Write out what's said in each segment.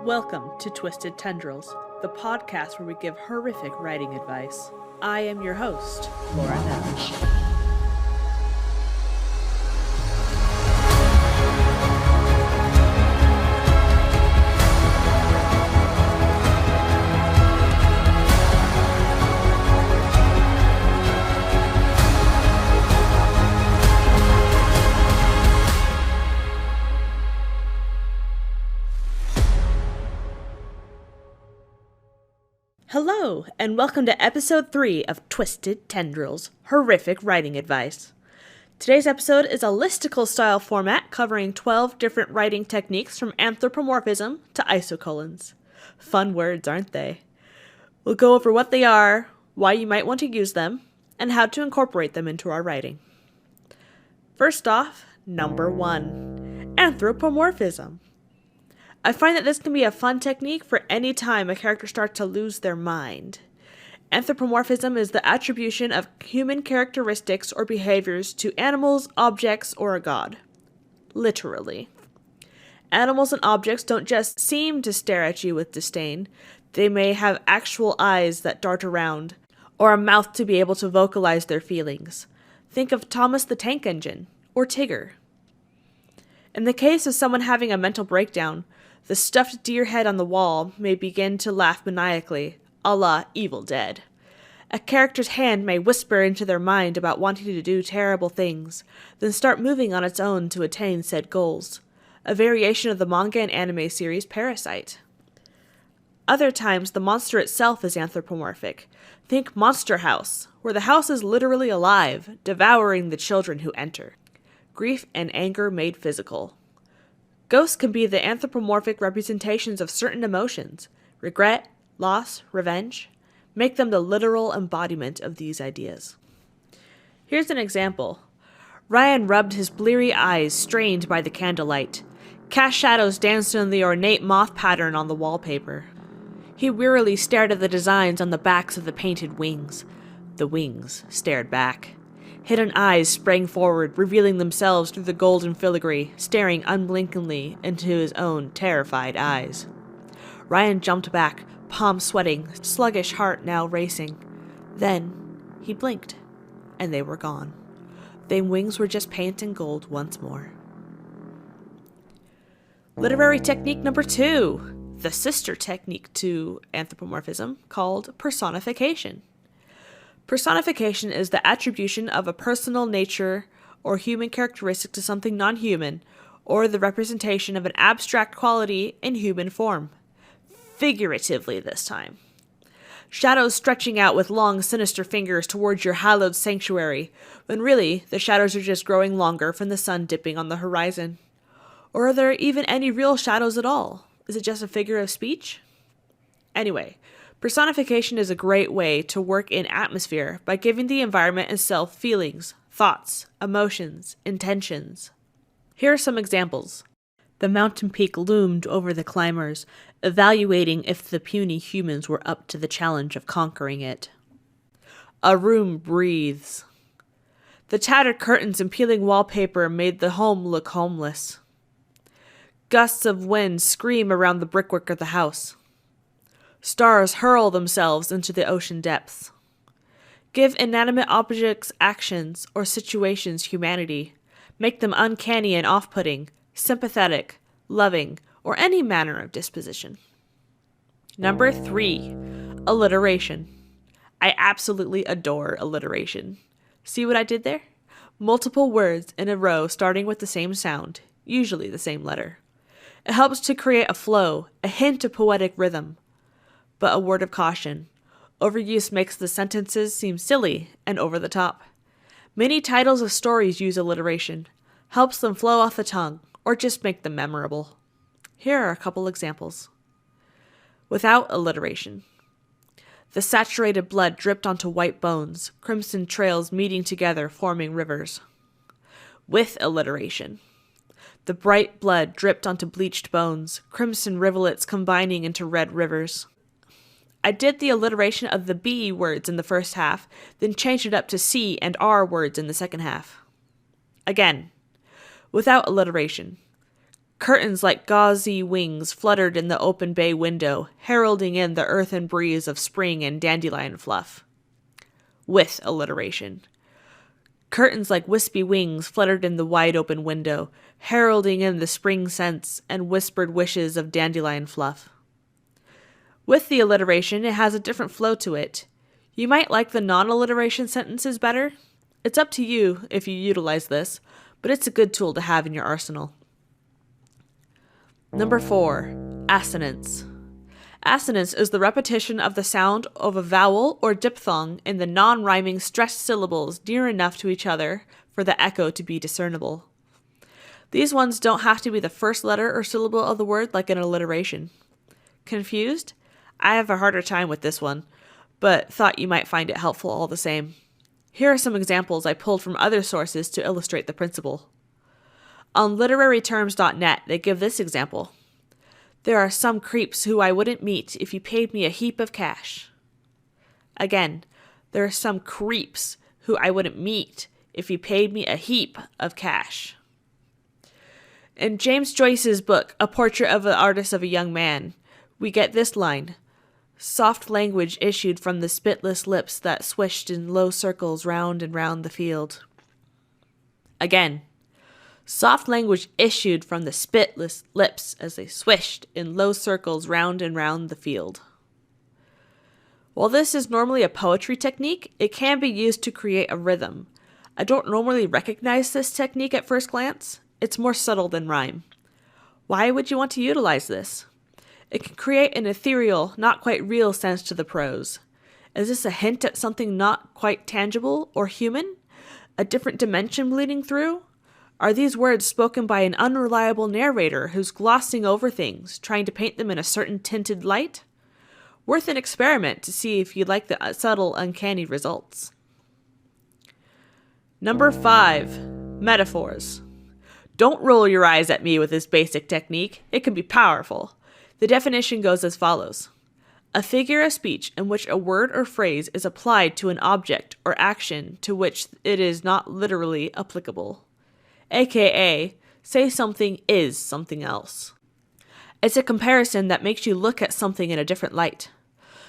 Welcome to Twisted Tendrils, the podcast where we give horrific writing advice. I am your host, Laura Nettles. Hello, and welcome to episode 3 of Twisted Tendrils, horrific writing advice. Today's episode is a listicle style format covering 12 different writing techniques from anthropomorphism to isocolons. Fun words, aren't they? We'll go over what they are, why you might want to use them, and how to incorporate them into our writing. First off, number 1, anthropomorphism. I find that this can be a fun technique for any time a character starts to lose their mind. Anthropomorphism is the attribution of human characteristics or behaviors to animals, objects, or a god. Literally. Animals and objects don't just seem to stare at you with disdain. They may have actual eyes that dart around, or a mouth to be able to vocalize their feelings. Think of Thomas the Tank Engine, or Tigger. In the case of someone having a mental breakdown, the stuffed deer head on the wall may begin to laugh maniacally, a la Evil Dead. A character's hand may whisper into their mind about wanting to do terrible things, then start moving on its own to attain said goals. A variation of the manga and anime series Parasite. Other times, the monster itself is anthropomorphic. Think Monster House, where the house is literally alive, devouring the children who enter. Grief and anger made physical. Ghosts can be the anthropomorphic representations of certain emotions, regret, loss, revenge. Make them the literal embodiment of these ideas. Here's an example. Ryan rubbed his bleary eyes, strained by the candlelight. Cast shadows danced on the ornate moth pattern on the wallpaper. He wearily stared at the designs on the backs of the painted wings. The wings stared back. Hidden eyes sprang forward, revealing themselves through the golden filigree, staring unblinkingly into his own terrified eyes. Ryan jumped back, palms sweating, sluggish heart now racing. Then he blinked, and they were gone. The wings were just paint and gold once more. Literary technique number 2, the sister technique to anthropomorphism, called personification. Personification is the attribution of a personal nature or human characteristic to something non-human, or the representation of an abstract quality in human form. Figuratively this time. Shadows stretching out with long, sinister fingers towards your hallowed sanctuary, when really the shadows are just growing longer from the sun dipping on the horizon. Or are there even any real shadows at all? Is it just a figure of speech? Anyway, personification is a great way to work in atmosphere by giving the environment itself feelings, thoughts, emotions, intentions. Here are some examples. The mountain peak loomed over the climbers, evaluating if the puny humans were up to the challenge of conquering it. A room breathes. The tattered curtains and peeling wallpaper made the home look homeless. Gusts of wind scream around the brickwork of the house. Stars hurl themselves into the ocean depths. Give inanimate objects actions or situations humanity. Make them uncanny and off-putting, sympathetic, loving, or any manner of disposition. Number 3, alliteration. I absolutely adore alliteration. See what I did there? Multiple words in a row starting with the same sound, usually the same letter. It helps to create a flow, a hint of poetic rhythm. But a word of caution. Overuse makes the sentences seem silly and over the top. Many titles of stories use alliteration. Helps them flow off the tongue, or just make them memorable. Here are a couple examples. Without alliteration. The saturated blood dripped onto white bones, crimson trails meeting together, forming rivers. With alliteration. The bright blood dripped onto bleached bones, crimson rivulets combining into red rivers. I did the alliteration of the B words in the first half, then changed it up to C and R words in the second half. Again, without alliteration. Curtains like gauzy wings fluttered in the open bay window, heralding in the earthen breeze of spring and dandelion fluff. With alliteration. Curtains like wispy wings fluttered in the wide open window, heralding in the spring scents and whispered wishes of dandelion fluff. With the alliteration, it has a different flow to it. You might like the non-alliteration sentences better. It's up to you if you utilize this, but it's a good tool to have in your arsenal. Number 4, assonance. Assonance is the repetition of the sound of a vowel or diphthong in the non-rhyming stressed syllables near enough to each other for the echo to be discernible. These ones don't have to be the first letter or syllable of the word like an alliteration. Confused? I have a harder time with this one, but thought you might find it helpful all the same. Here are some examples I pulled from other sources to illustrate the principle. On literaryterms.net, they give this example. There are some creeps who I wouldn't meet if you paid me a heap of cash. Again, there are some creeps who I wouldn't meet if you paid me a heap of cash. In James Joyce's book, A Portrait of an Artist of a Young Man, we get this line. Soft language issued from the spitless lips that swished in low circles round and round the field. Again, soft language issued from the spitless lips as they swished in low circles round and round the field. While this is normally a poetry technique, it can be used to create a rhythm. I don't normally recognize this technique at first glance. It's more subtle than rhyme. Why would you want to utilize this? It can create an ethereal, not quite real sense to the prose. Is this a hint at something not quite tangible or human? A different dimension bleeding through? Are these words spoken by an unreliable narrator who's glossing over things, trying to paint them in a certain tinted light? Worth an experiment to see if you like the subtle, uncanny results. Number 5, metaphors. Don't roll your eyes at me with this basic technique. It can be powerful. The definition goes as follows. A figure of speech in which a word or phrase is applied to an object or action to which it is not literally applicable. AKA, say something is something else. It's a comparison that makes you look at something in a different light.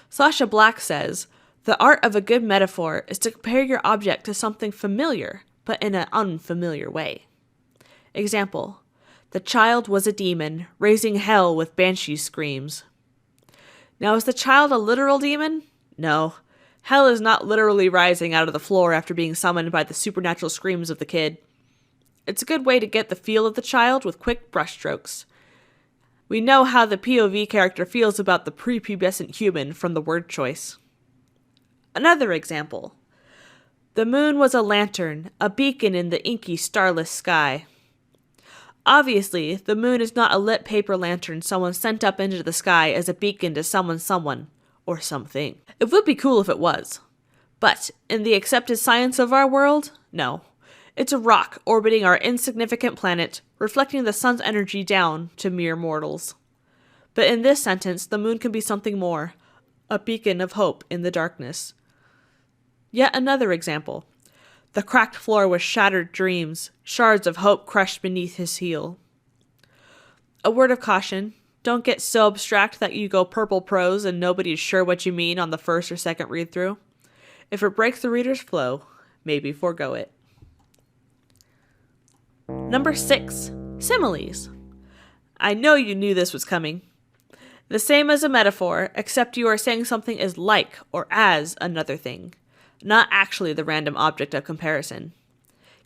Sasha Black says, the art of a good metaphor is to compare your object to something familiar, but in an unfamiliar way. Example, the child was a demon, raising hell with banshee screams. Now, is the child a literal demon? No. Hell is not literally rising out of the floor after being summoned by the supernatural screams of the kid. It's a good way to get the feel of the child with quick brushstrokes. We know how the POV character feels about the prepubescent human from the word choice. Another example. The moon was a lantern, a beacon in the inky, starless sky. Obviously, the moon is not a lit paper lantern someone sent up into the sky as a beacon to someone, or something. It would be cool if it was. But, in the accepted science of our world, no. It's a rock orbiting our insignificant planet, reflecting the sun's energy down to mere mortals. But in this sentence, the moon can be something more, a beacon of hope in the darkness. Yet another example. The cracked floor was shattered dreams, shards of hope crushed beneath his heel. A word of caution, don't get so abstract that you go purple prose and nobody is sure what you mean on the first or second read-through. If it breaks the reader's flow, maybe forego it. Number 6, similes. I know you knew this was coming. The same as a metaphor, except you are saying something is like or as another thing, not actually the random object of comparison.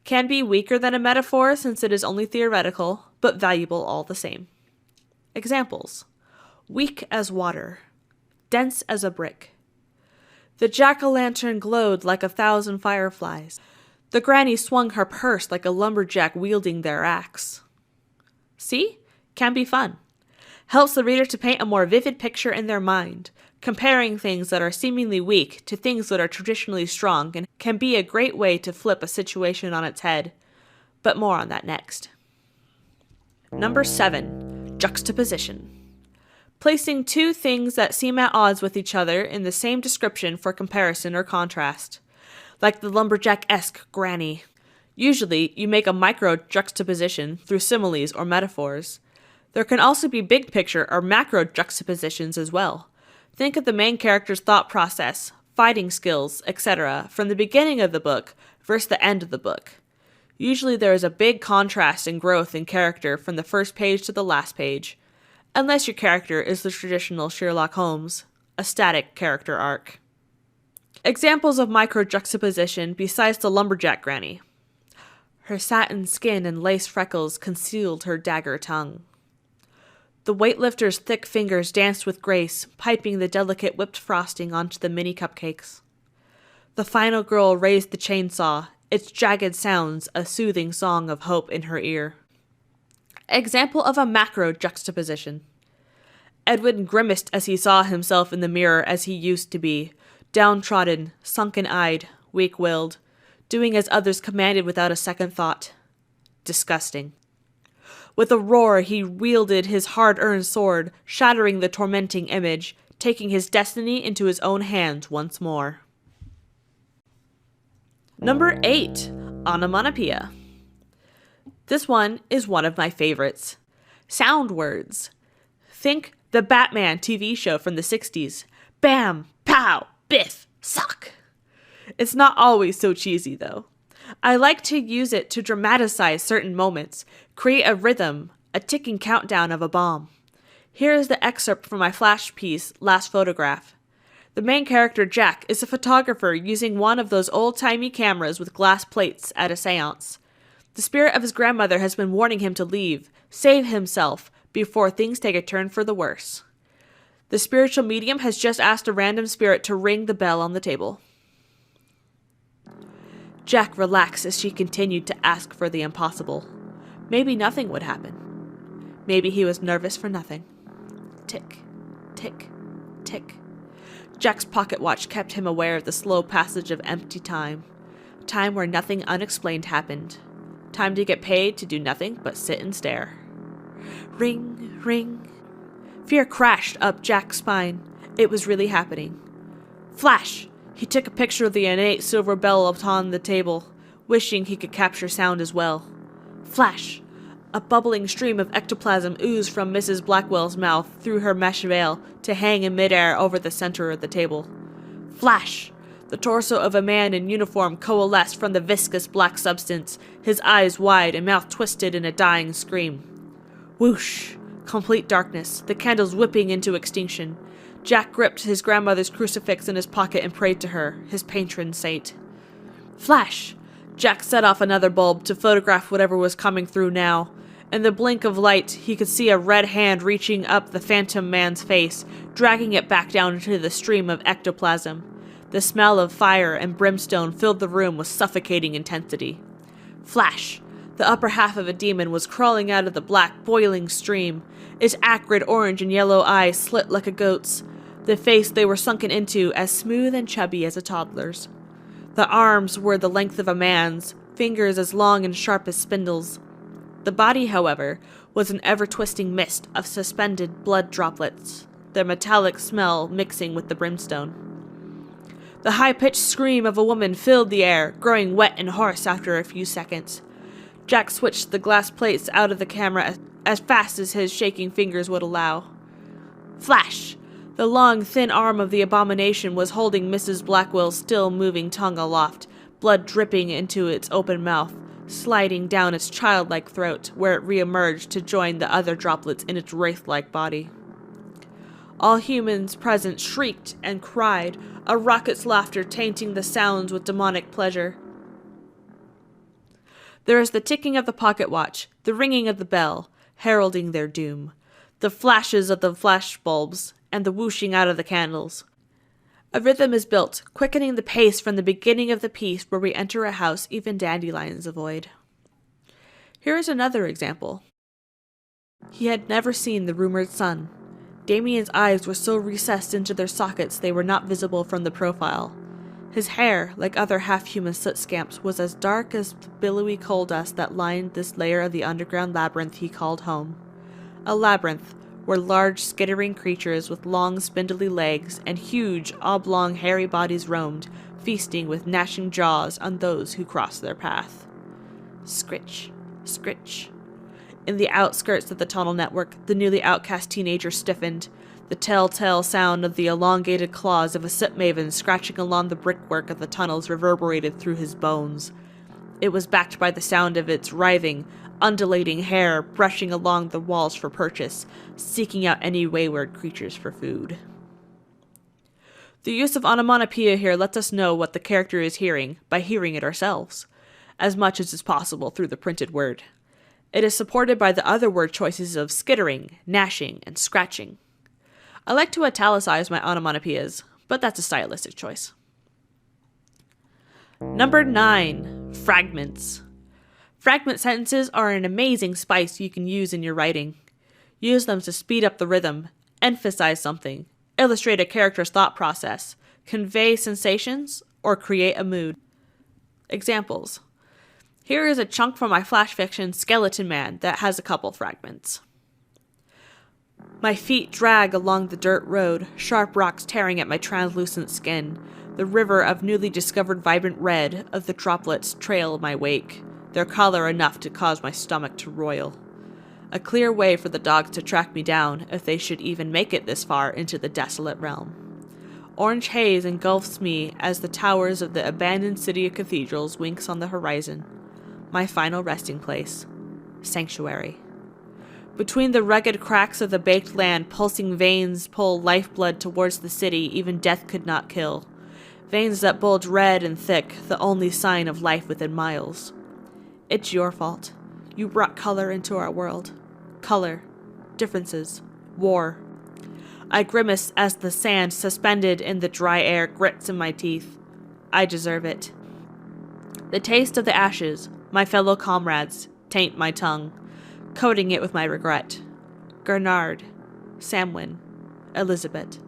Can be weaker than a metaphor since it is only theoretical, but valuable all the same. Examples. Weak as water. Dense as a brick. The jack-o'-lantern glowed like 1,000 fireflies. The granny swung her purse like a lumberjack wielding their axe. See? Can be fun. Helps the reader to paint a more vivid picture in their mind. Comparing things that are seemingly weak to things that are traditionally strong and can be a great way to flip a situation on its head. But more on that next. Number 7, juxtaposition. Placing two things that seem at odds with each other in the same description for comparison or contrast. Like the lumberjack-esque granny. Usually, you make a micro-juxtaposition through similes or metaphors. There can also be big picture or macro juxtapositions as well. Think of the main character's thought process, fighting skills, etc., from the beginning of the book versus the end of the book. Usually there is a big contrast and growth in character from the first page to the last page, unless your character is the traditional Sherlock Holmes, a static character arc. Examples of micro-juxtaposition besides the lumberjack granny. Her satin skin and lace freckles concealed her dagger tongue. The weightlifter's thick fingers danced with grace, piping the delicate whipped frosting onto the mini cupcakes. The final girl raised the chainsaw, its jagged sounds a soothing song of hope in her ear. Example of a macro juxtaposition. Edwin grimaced as he saw himself in the mirror as he used to be, downtrodden, sunken-eyed, weak-willed, doing as others commanded without a second thought. Disgusting. With a roar, he wielded his hard-earned sword, shattering the tormenting image, taking his destiny into his own hands once more. Number 8. Onomatopoeia. This one is one of my favorites. Sound words. Think the Batman TV show from the 60s. Bam, pow, biff, suck. It's not always so cheesy, though. I like to use it to dramatize certain moments, create a rhythm, a ticking countdown of a bomb. Here is the excerpt from my flash piece, Last Photograph. The main character, Jack, is a photographer using one of those old-timey cameras with glass plates at a seance. The spirit of his grandmother has been warning him to leave, save himself, before things take a turn for the worse. The spiritual medium has just asked a random spirit to ring the bell on the table. Jack relaxed as she continued to ask for the impossible. Maybe nothing would happen. Maybe he was nervous for nothing. Tick, tick, tick. Jack's pocket watch kept him aware of the slow passage of empty time. Time where nothing unexplained happened. Time to get paid to do nothing but sit and stare. Ring, ring. Fear crashed up Jack's spine. It was really happening. Flash! He took a picture of the innate silver bell upon the table, wishing he could capture sound as well. Flash! A bubbling stream of ectoplasm oozed from Mrs. Blackwell's mouth through her mesh veil to hang in midair over the center of the table. Flash! The torso of a man in uniform coalesced from the viscous black substance, his eyes wide and mouth twisted in a dying scream. Whoosh! Complete darkness, the candles whipping into extinction. Jack gripped his grandmother's crucifix in his pocket and prayed to her, his patron saint. Flash! Jack set off another bulb to photograph whatever was coming through now. In the blink of light, he could see a red hand reaching up the phantom man's face, dragging it back down into the stream of ectoplasm. The smell of fire and brimstone filled the room with suffocating intensity. Flash! The upper half of a demon was crawling out of the black, boiling stream. Its acrid orange and yellow eyes slit like a goat's. The face they were sunken into as smooth and chubby as a toddler's. The arms were the length of a man's, fingers as long and sharp as spindles. The body, however, was an ever-twisting mist of suspended blood droplets, their metallic smell mixing with the brimstone. The high-pitched scream of a woman filled the air, growing wet and hoarse after a few seconds. Jack switched the glass plates out of the camera as fast as his shaking fingers would allow. Flash! The long, thin arm of the abomination was holding Mrs. Blackwell's still-moving tongue aloft, blood dripping into its open mouth, sliding down its childlike throat, where it reemerged to join the other droplets in its wraith-like body. All humans present shrieked and cried, a raucous laughter tainting the sounds with demonic pleasure. There is the ticking of the pocket watch, the ringing of the bell, heralding their doom, the flashes of the flash bulbs, and the whooshing out of the candles. A rhythm is built, quickening the pace from the beginning of the piece where we enter a house even dandelions avoid. Here is another example. He had never seen the rumored sun. Damien's eyes were so recessed into their sockets they were not visible from the profile. His hair, like other half-human soot scamps, was as dark as the billowy coal dust that lined this layer of the underground labyrinth he called home. A labyrinth where large, skittering creatures with long, spindly legs and huge, oblong, hairy bodies roamed, feasting with gnashing jaws on those who crossed their path. Scritch, scritch. In the outskirts of the tunnel network, the newly outcast teenager stiffened, the telltale sound of the elongated claws of a soot maven scratching along the brickwork of the tunnels reverberated through his bones. It was backed by the sound of its writhing, undulating hair brushing along the walls for purchase, seeking out any wayward creatures for food. The use of onomatopoeia here lets us know what the character is hearing by hearing it ourselves, as much as is possible through the printed word. It is supported by the other word choices of skittering, gnashing, and scratching. I like to italicize my onomatopoeias, but that's a stylistic choice. Number 9. Fragments. Fragment sentences are an amazing spice you can use in your writing. Use them to speed up the rhythm, emphasize something, illustrate a character's thought process, convey sensations, or create a mood. Examples. Here is a chunk from my flash fiction Skeleton Man that has a couple fragments. My feet drag along the dirt road, sharp rocks tearing at my translucent skin. The river of newly discovered vibrant red of the droplets trail my wake, their color enough to cause my stomach to roil. A clear way for the dogs to track me down if they should even make it this far into the desolate realm. Orange haze engulfs me as the towers of the abandoned city of cathedrals winks on the horizon. My final resting place. Sanctuary. Between the rugged cracks of the baked land, pulsing veins pull lifeblood towards the city even death could not kill. Veins that bulge red and thick, the only sign of life within miles. It's your fault. You brought color into our world. Color. Differences. War. I grimace as the sand suspended in the dry air grits in my teeth. I deserve it. The taste of the ashes, my fellow comrades, taint my tongue, coating it with my regret. Gernard, Samwin, Elizabeth.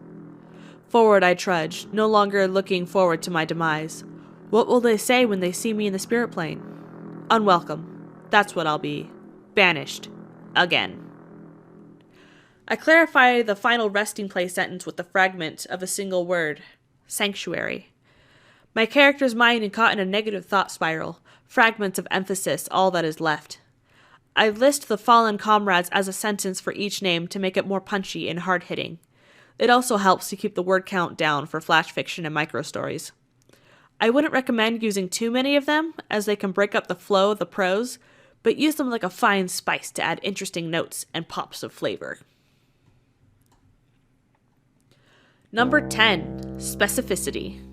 Forward I trudge, no longer looking forward to my demise. What will they say when they see me in the spirit plane? Unwelcome. That's what I'll be. Banished. Again. I clarify the final resting place sentence with the fragment of a single word. Sanctuary. My character's mind is caught in a negative thought spiral. Fragments of emphasis, all that is left. I list the fallen comrades as a sentence for each name to make it more punchy and hard-hitting. It also helps to keep the word count down for flash fiction and microstories. I wouldn't recommend using too many of them, as they can break up the flow of the prose, but use them like a fine spice to add interesting notes and pops of flavor. Number 10. Specificity.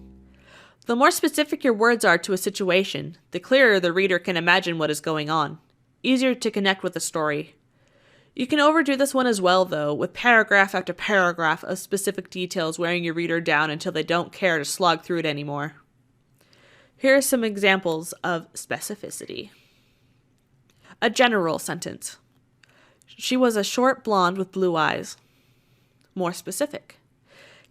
The more specific your words are to a situation, the clearer the reader can imagine what is going on. Easier to connect with the story. You can overdo this one as well, though, with paragraph after paragraph of specific details wearing your reader down until they don't care to slog through it anymore. Here are some examples of specificity. A general sentence. She was a short blonde with blue eyes. More specific.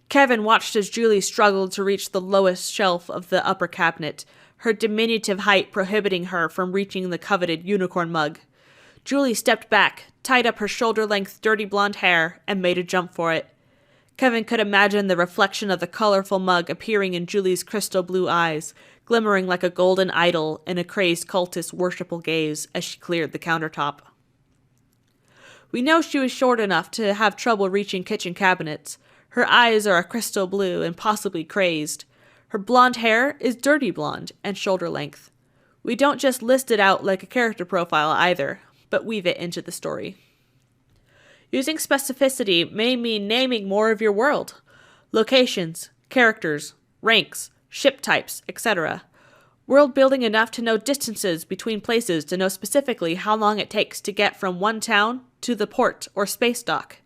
Kevin watched as Julie struggled to reach the lowest shelf of the upper cabinet, her diminutive height prohibiting her from reaching the coveted unicorn mug. Julie stepped back, tied up her shoulder-length dirty blonde hair, and made a jump for it. Kevin could imagine the reflection of the colorful mug appearing in Julie's crystal blue eyes, glimmering like a golden idol in a crazed cultist's worshipful gaze as she cleared the countertop. We know she was short enough to have trouble reaching kitchen cabinets. Her eyes are a crystal blue and possibly crazed. Her blonde hair is dirty blonde and shoulder length. We don't just list it out like a character profile either, but weave it into the story. Using specificity may mean naming more of your world. Locations, characters, ranks, ship types, etc. World building enough to know distances between places to know specifically how long it takes to get from one town to the port or space dock.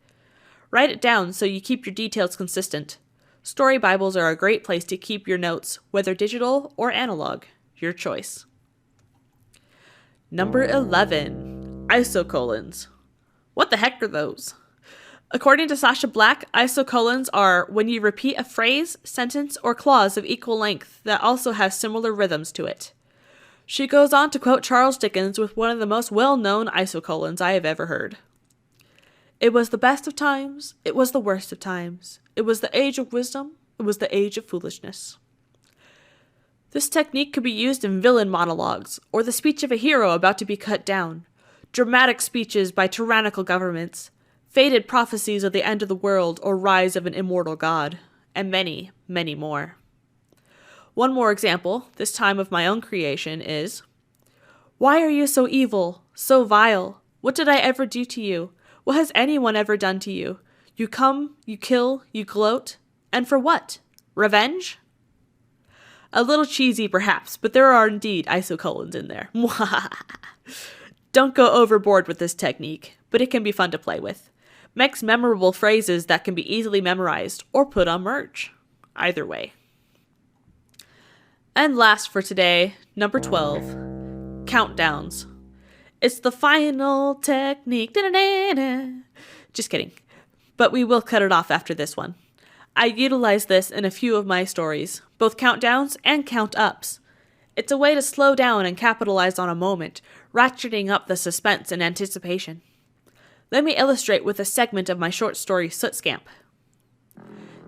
Write it down so you keep your details consistent. Story Bibles are a great place to keep your notes, whether digital or analog. Your choice. Number 11. Isocolons. What the heck are those? According to Sasha Black, isocolons are when you repeat a phrase, sentence, or clause of equal length that also has similar rhythms to it. She goes on to quote Charles Dickens with one of the most well-known isocolons I have ever heard. It was the best of times, it was the worst of times. It was the age of wisdom, it was the age of foolishness. This technique could be used in villain monologues, or the speech of a hero about to be cut down. dramatic speeches by tyrannical governments, faded prophecies of the end of the world or rise of an immortal god, and many, many more. One more example, this time of my own creation, is, "Why are you so evil, so vile? What did I ever do to you? What has anyone ever done to you? You come, you kill, you gloat, and for what? Revenge?" A little cheesy perhaps, but there are indeed isocolons in there. Don't go overboard with this technique, but it can be fun to play with. Makes memorable phrases that can be easily memorized or put on merch. Either way. And last for today, number 12, countdowns. It's the final technique. Da-da-da-da. Just kidding. But we will cut it off after this one. I utilize this in a few of my stories, both countdowns and count-ups. It's a way to slow down and capitalize on a moment, ratcheting up the suspense and anticipation. Let me illustrate with a segment of my short story Soot Scamp.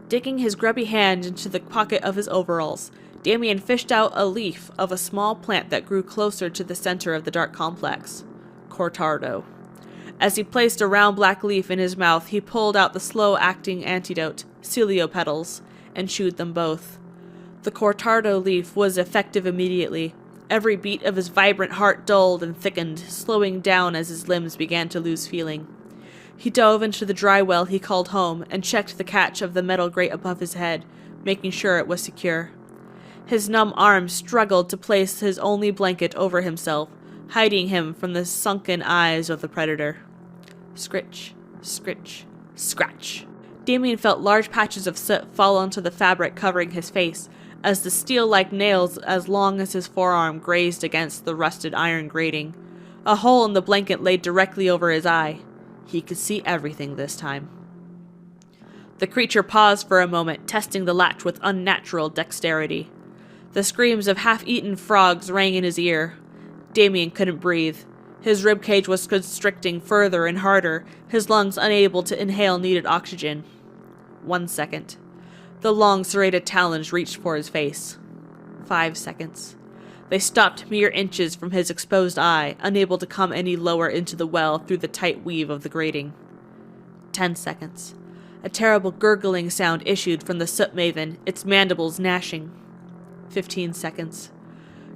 Digging his grubby hand into the pocket of his overalls, Damien fished out a leaf of a small plant that grew closer to the center of the dark complex, Cortardo. As he placed a round black leaf in his mouth, he pulled out the slow-acting antidote, Celio petals, and chewed them both. The Cortardo leaf was effective immediately. Every beat of his vibrant heart dulled and thickened, slowing down as his limbs began to lose feeling. He dove into the dry well he called home and checked the catch of the metal grate above his head, making sure it was secure. His numb arms struggled to place his only blanket over himself, hiding him from the sunken eyes of the predator. Scritch, scritch, scratch. Damien felt large patches of soot fall onto the fabric covering his face, as the steel-like nails as long as his forearm grazed against the rusted iron grating. A hole in the blanket laid directly over his eye. He could see everything this time. The creature paused for a moment, testing the latch with unnatural dexterity. The screams of half-eaten frogs rang in his ear. Damien couldn't breathe. His ribcage was constricting further and harder, his lungs unable to inhale needed oxygen. 1 second. The long serrated talons reached for his face. 5 seconds. They stopped mere inches from his exposed eye, unable to come any lower into the well through the tight weave of the grating. 10 seconds. A terrible gurgling sound issued from the soot maven, its mandibles gnashing. 15 seconds.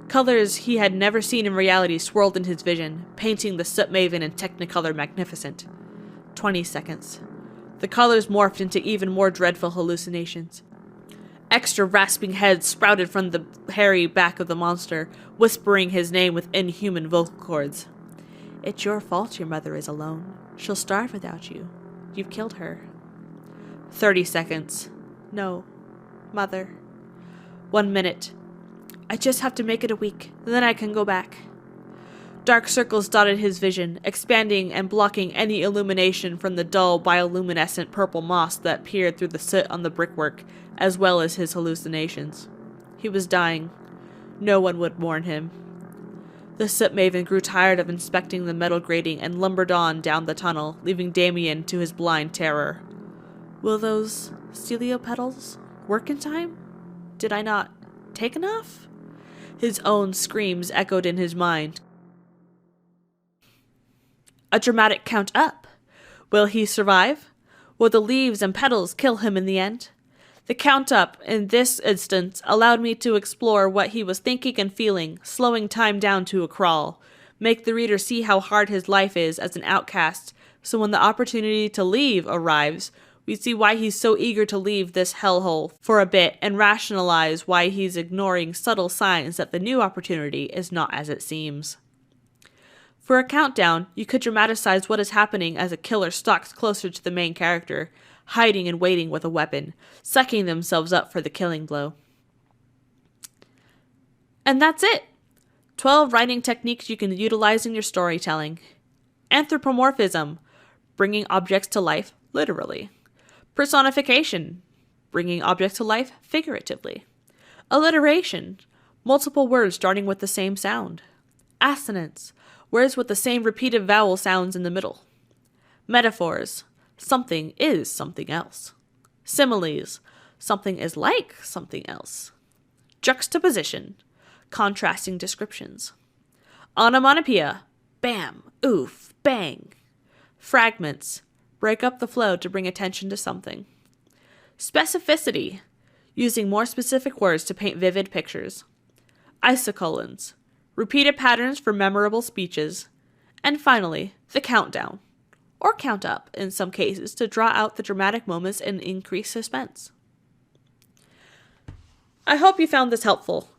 Colors he had never seen in reality swirled in his vision, painting the soot maven in technicolor magnificent. 20 seconds. The colors morphed into even more dreadful hallucinations. Extra rasping heads sprouted from the hairy back of the monster, whispering his name with inhuman vocal cords. "It's your fault your mother is alone. She'll starve without you. You've killed her." 30 seconds. "No. Mother." 1 minute. "I just have to make it a week, then I can go back." Dark circles dotted his vision, expanding and blocking any illumination from the dull, bioluminescent purple moss that peered through the soot on the brickwork, as well as his hallucinations. He was dying. No one would warn him. The soot maven grew tired of inspecting the metal grating and lumbered on down the tunnel, leaving Damien to his blind terror. Will those Celio petals work in time? Did I not take enough? His own screams echoed in his mind. A dramatic count up. Will he survive? Will the leaves and petals kill him in the end? The count up, in this instance, allowed me to explore what he was thinking and feeling, slowing time down to a crawl, make the reader see how hard his life is as an outcast, so when the opportunity to leave arrives, we see why he's so eager to leave this hellhole for a bit and rationalize why he's ignoring subtle signs that the new opportunity is not as it seems. For a countdown, you could dramatize what is happening as a killer stalks closer to the main character, hiding and waiting with a weapon, sucking themselves up for the killing blow. And that's it! 12 writing techniques you can utilize in your storytelling. Anthropomorphism, bringing objects to life literally. Personification, bringing objects to life figuratively. Alliteration, multiple words starting with the same sound. Assonance, words with the same repeated vowel sounds in the middle. Metaphors, something is something else. Similes, something is like something else. Juxtaposition, contrasting descriptions. Onomatopoeia, bam, oof, bang. Fragments, break up the flow to bring attention to something. Specificity, using more specific words to paint vivid pictures. Isocolons, repeated patterns for memorable speeches. And finally, the countdown, or count up in some cases to draw out the dramatic moments and increase suspense. I hope you found this helpful.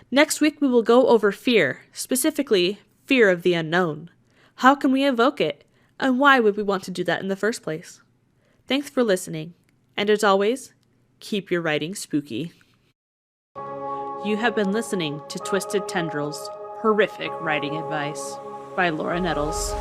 Next week we will go over fear, specifically fear of the unknown. How can we evoke it, and why would we want to do that in the first place? Thanks for listening, and as always, keep your writing spooky. You have been listening to Twisted Tendrils, Horrific Writing Advice by Laura Nettles.